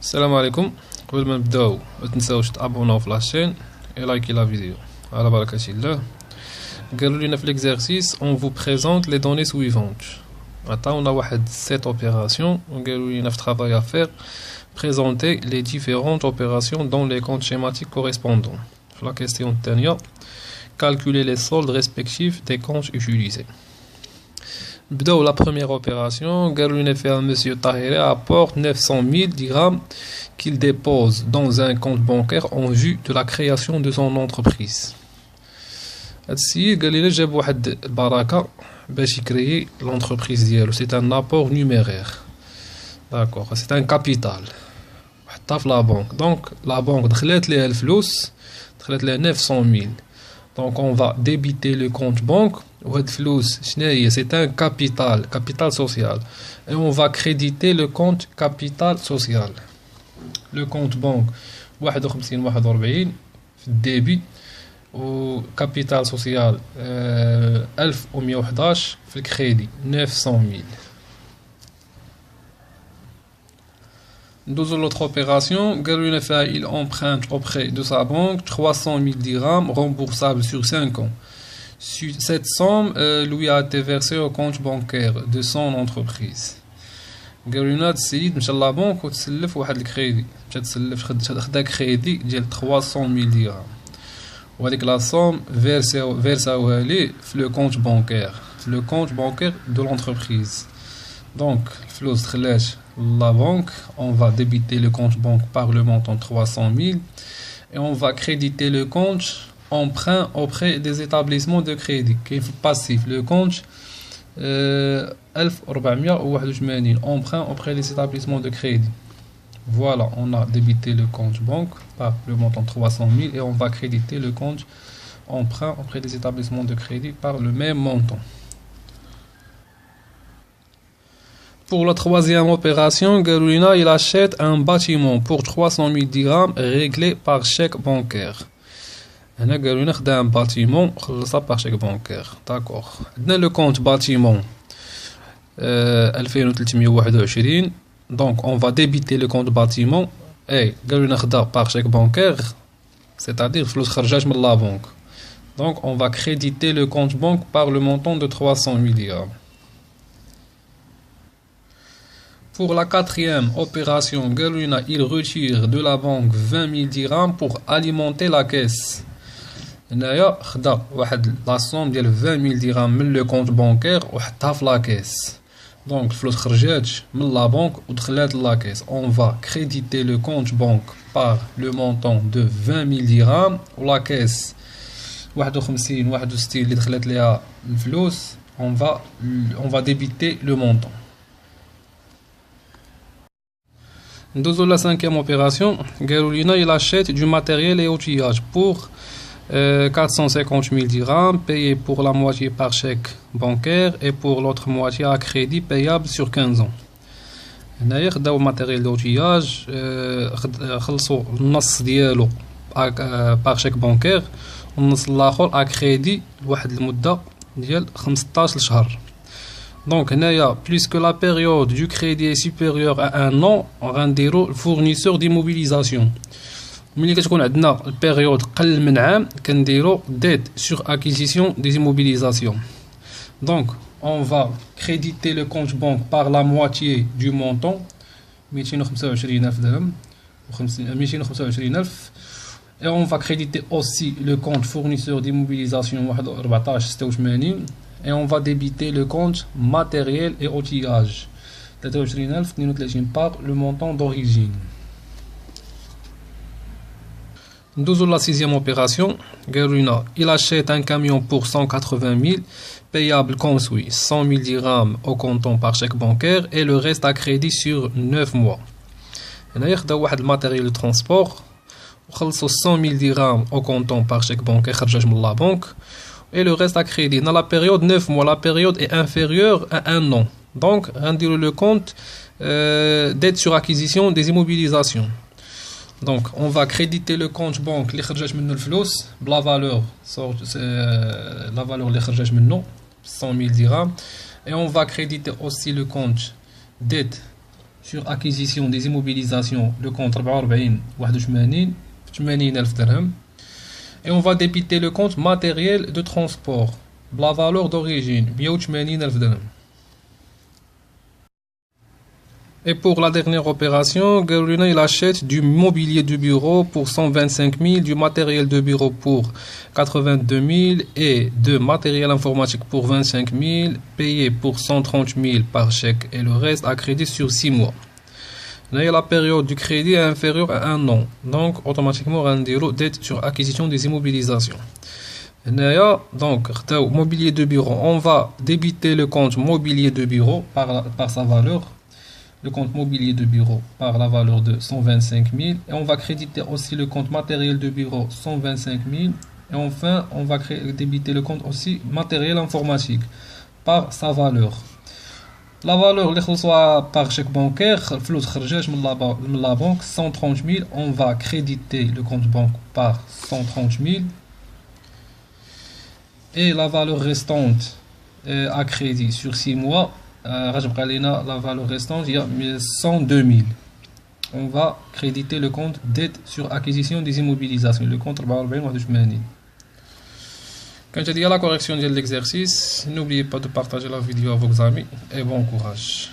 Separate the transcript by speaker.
Speaker 1: السلام عليكم. قبل ما نبداو ما تنساوش تابوناو في لاشين et liker la vidéo. على بركة الله. قالوا لنا في l'exercice on vous présente les données suivantes. عطاونا واحد 7 opérations وقالوا لنا في travail à faire présenter les différentes opérations dans les comptes schématiques correspondants. La question الثانية calculer les soldes respectifs des comptes utilisés. بداو la première opération. قالوا لنا فيها monsieur Tahiri apporte 900 000 dirhams qu'il dépose dans un compte bancaire en vue de la création de son entreprise. هاد السيد قال لنا جاب واحد البركة باش يكريي l'entreprise ديالو. C'est un apport numéraire. D'accord, c'est un capital. وحطها في لا بنك. Donc la banque دخلت ليها الفلوس، دخلت ليها 900 000. Donc on va débiter le compte banque. وهاد الفلوس شنو هي؟ C'est un capital social. Et on va créditer le compte capital social. Le compte banque 51 في الديبي و capital social 1111 في الكريدي 900 000. Dans l'autre opération, il emprunte auprès de sa banque 300 000 dirhams remboursables sur 5 ans. Cette somme lui a été versée au compte bancaire de son entreprise. قالوا لنا هاد السيد مشى لابونك وتسلف واحد الكريدي، مشى تسلف خدا كريدي ديال 300 000 درهم وهاديك لا صوم فيرساوها ليه في لو كونت بانكير، في لو كونت بانكير دو لونتربريز. دونك الفلوس دخلات la banque, on va débiter le compte banque par le montant 300 000 et on va créditer le compte emprunt auprès des établissements de crédit qui est passif. Le compte 1481 emprunt auprès des établissements de crédit. Voilà, on a débité le compte banque par le montant 300 000 et on va créditer le compte emprunt auprès des établissements de crédit par le même montant. Pour la troisième opération, Garoulina il achète un bâtiment pour 300 000 dirhams réglé par chèque bancaire. هنا Garoulina خدا un bâtiment خلصها par chèque bancaire. D'accord. عندنا le compte bâtiment 2321. Donc on va débiter le compte bâtiment et Garoulina خدا par chèque bancaire, c'est-à-dire فلوس خرجات من la banque. Donc on va créditer le compte banque par le montant de 300 000 dirhams. Pour la quatrième opération, Garoulina il retire de la banque 20 000 dirhams pour alimenter la caisse. هنايا خدا واحد لا صوم ديال 20 000 dirhams من لو كونت بانكير وحطها في لا كيس. دونك الفلوس خرجات من لا بنك ودخلات لا كيس. On va créditer le compte banque par le montant de 20 000 dirhams و لا كيس 61 اللي دخلت ليها الفلوس on va débiter le montant. Dans la cinquième opération, Garoulina il achète du matériel et outillage pour 450 000 dirhams payés pour la moitié par chèque bancaire et pour l'autre moitié à crédit payable sur 15 ans. هنايا خداو matériel d'outillage خلصوا النص ديالو par chèque bancaire والنص الاخر à crédit لواحد المدة ديال 15 شهر. Donc, puisque la période du crédit est supérieure à un an, on va dire le fournisseur d'immobilisation. ملي كتكون عندنا البيريود قل من عام كنديرو dette sur acquisition des immobilisations. Donc, on va créditer le compte banque par la moitié du montant 225,000 درهم 225,000 et on va créditer aussi le compte fournisseur d'immobilisation 1486 et on va débiter le compte matériel et outillage 23,32 par le montant d'origine. Dans la sixième opération, Garoulina il achète un camion pour 180 000 payable comme suit 100 000 dirhams au comptant par chèque bancaire et le reste à crédit sur 9 mois. هنا ياخذ واحد الماتيريال دو ترونسبور وخلصوا 100 000 dirhams au comptant par chèque bancaire خرجات من la banque et le reste à crédit. Dans la période 9 mois, la période est inférieure à un an. Donc, rendir le compte dette sur acquisition des immobilisations. Donc, on va créditer le compte banque les خرجات منه الفلوس بلا valeur la valeur اللي خرجات منه 100 000 dirhams et on va créditer aussi le compte dette sur acquisition des immobilisations le compte 44 81 80,000 dirhams. Et on va débiter le compte matériel de transport, la valeur d'origine, 180,000 dirhams. Et pour la dernière opération, Garulina il achète du mobilier de bureau pour 125 000, du matériel de bureau pour 82 000 et de matériel informatique pour 25 000, payé pour 130 000 par chèque et le reste à crédit sur 6 mois. Là, la période du crédit est inférieure à 1 an, donc automatiquement on va dire dette sur acquisition des immobilisations. Donc, mobilier de bureau, on va débiter le compte mobilier de bureau par sa valeur. Le compte mobilier de bureau par la valeur de 125 000 et on va créditer aussi le compte matériel de bureau 125 000 et enfin on va débiter le compte aussi matériel informatique par sa valeur. La valeur اللي خلصوها par chèque bancaire فلوس خرجات من la banque 130 000, on va créditer le compte banque par 130 000 et la valeur restante à crédit sur 6 mois la valeur restante il y a 102 000. On va créditer le compte dette sur acquisition des immobilisations, le compte 44 81. Quand je dis à la correction de l'exercice, n'oubliez pas de partager la vidéo à vos amis et bon courage.